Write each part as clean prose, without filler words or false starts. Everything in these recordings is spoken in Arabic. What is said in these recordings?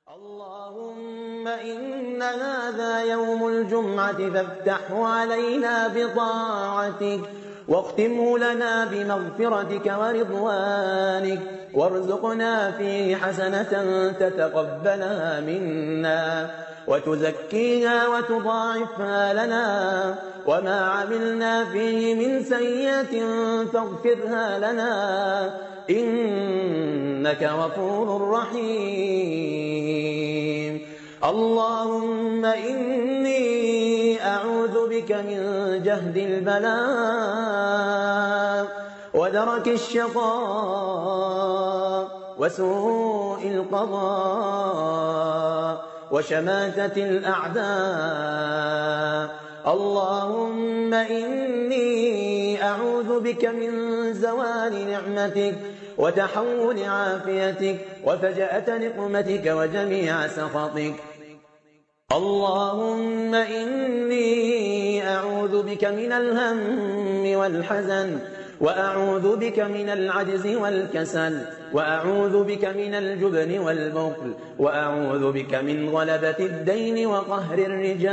اللهم إن هذا يوم الجمعة فافتحه علينا بطاعتك واختمه لنا بمغفرتك ورضوانك وارزقنا فيه حسنة تتقبلها منا وتزكيها وتضاعفها لنا وما عملنا فيه من سيئة فاغفرها لنا إنك غفور رحيم. اللهم إني أعوذ بك من جهد البلاء ودرك الشقاء وسوء القضاء وشماتة الأعداء. اللهم إني أعوذ بك من زوال نعمتك وتحول عافيتك وفجأة نقمتك وجميع سخطك. اللهم إني أعوذ بك من الهم والحزن وأعوذ بك من العجز والكسل وأعوذ بك من الجبن والبخل وأعوذ بك من غلبة الدين وقهر الرجال.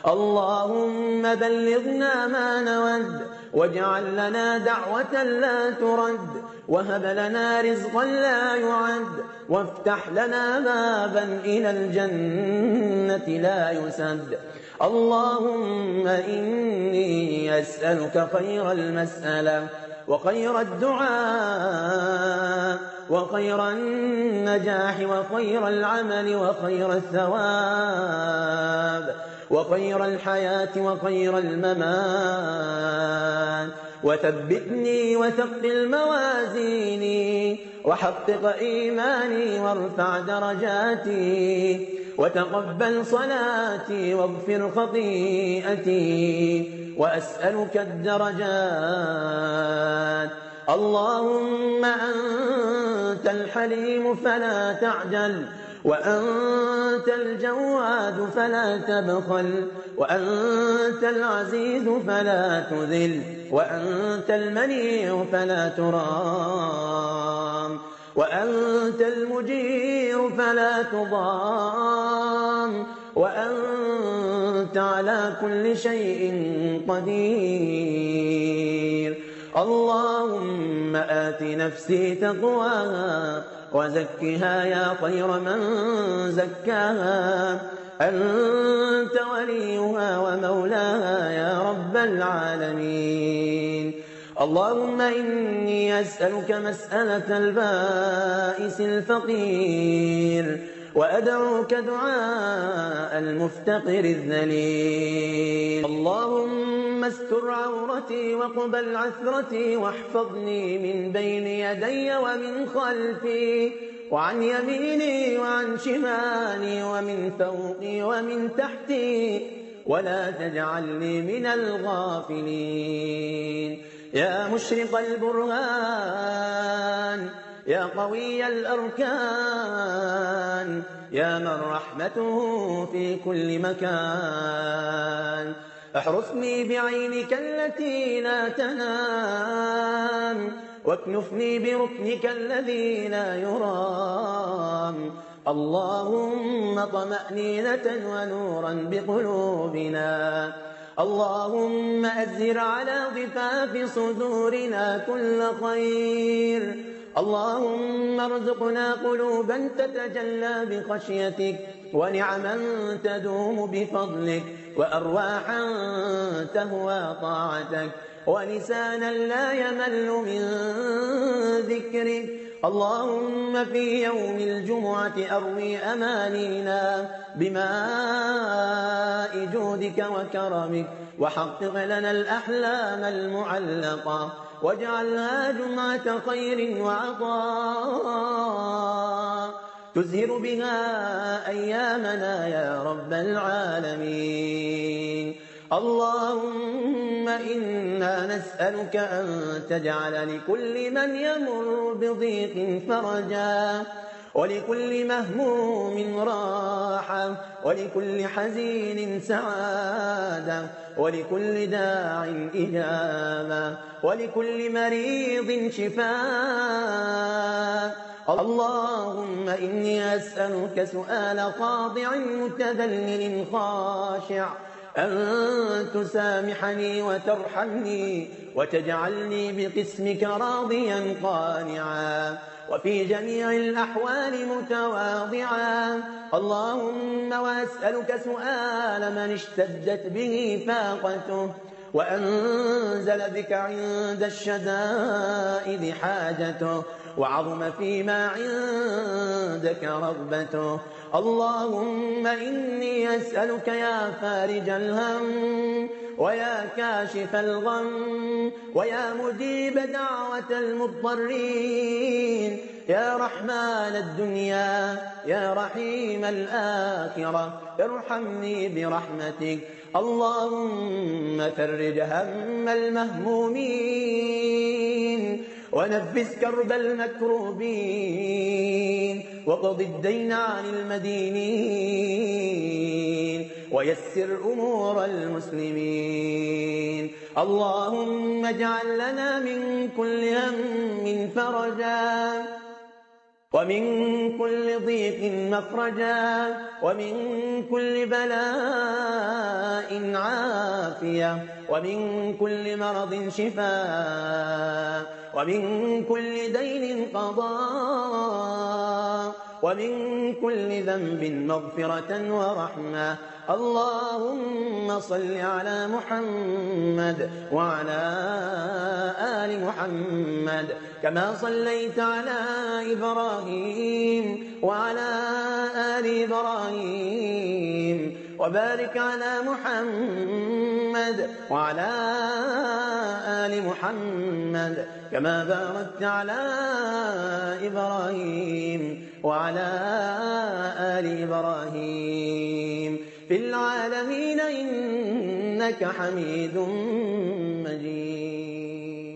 اللهم بلغنا ما نود واجعل لنا دعوة لا ترد وهب لنا رزقا لا يعد وافتح لنا بابا إلى الجنة لا يسد. اللهم إني أسألك خير المسألة وخير الدعاء وخير النجاح وخير العمل وخير الثواب وخير الحياة وخير الممات وثبتني وثقل موازيني وحقق إيماني وارفع درجاتي وتقبل صلاتي واغفر خطيئتي وأسألك الدرجات. اللهم أنت الحليم فلا تعجل وأنت الجواد فلا تبخل وأنت العزيز فلا تذل وأنت المنيع فلا ترام وأنت المجير فلا تضام وأنت على كل شيء قدير. اللهم آت نفسي تقواها وزكها يا خير من زكاها أنت وليها ومولاها يا رب العالمين. اللهم إني أسألك مسألة البائس الفقير وأدعوك دعاء المفتقر الذليل. اللهم استر عورتي وقبل عثرتي واحفظني من بين يدي ومن خلفي وعن يميني وعن شمالي ومن فوقي ومن تحتي ولا تجعلني من الغافلين. يا مشرق البرهان يا قوي الأركان يا من رحمته في كل مكان احرسني بعينك التي لا تنام واكنفني بركنك الذي لا يرام. اللهم طمأنينة ونورا بقلوبنا. اللهم أزر على ضفاف صدورنا كل خير. اللهم ارزقنا قلوبا تتجلى بخشيتك ونعما تدوم بفضلك وأرواحا تهوى طاعتك ولسانا لا يمل من ذكرك. اللهم في يوم الجمعة أروي أمانينا بماء جودك وكرمك وحقق لنا الأحلام المعلقة واجعلها جمعة خير وعطاء تزهر بها أيامنا يا رب العالمين. اللهم إنا نسألك أن تجعل لكل من يمر بضيق فرجا ولكل مهموم راحة، ولكل حزين سعادة، ولكل داع إجابة، ولكل مريض شفاء. اللهم إني أسألك سؤال خاضع متذلل خاشع، أن تسامحني وترحمني وتجعلني بقسمك راضيا قانعا، وفي جميع الأحوال متواضعا. اللهم وأسألك سؤال من اشتدت به فاقته وأنزل بك عند الشدائد حاجته وعظم فيما عندك رغبته. اللهم إني أسألك يا فارج الهم ويا كاشف الغم ويا مجيب دعوة المضطرين، يا رحمن الدنيا يا رحيم الآخرة، ارحمني برحمتك. اللهم فرج هم المهمومين ونفس كرب المكروبين وقض الدين عن المدينين ويسر أمور المسلمين. اللهم اجعل لنا من كل هم فرجا ومن كل ضيق مخرجا ومن كل بلاء عافية ومن كل مرض شفاء ومن كل دين قضاء ومن كل ذنب مغفرة ورحمة. اللهم صل على محمد وعلى آل محمد كما صليت على إبراهيم وعلى آل إبراهيم، وبارك على محمد وعلى آل محمد كما باركت على إبراهيم وعلى آل إبراهيم في العالمين إنك حميد مجيد.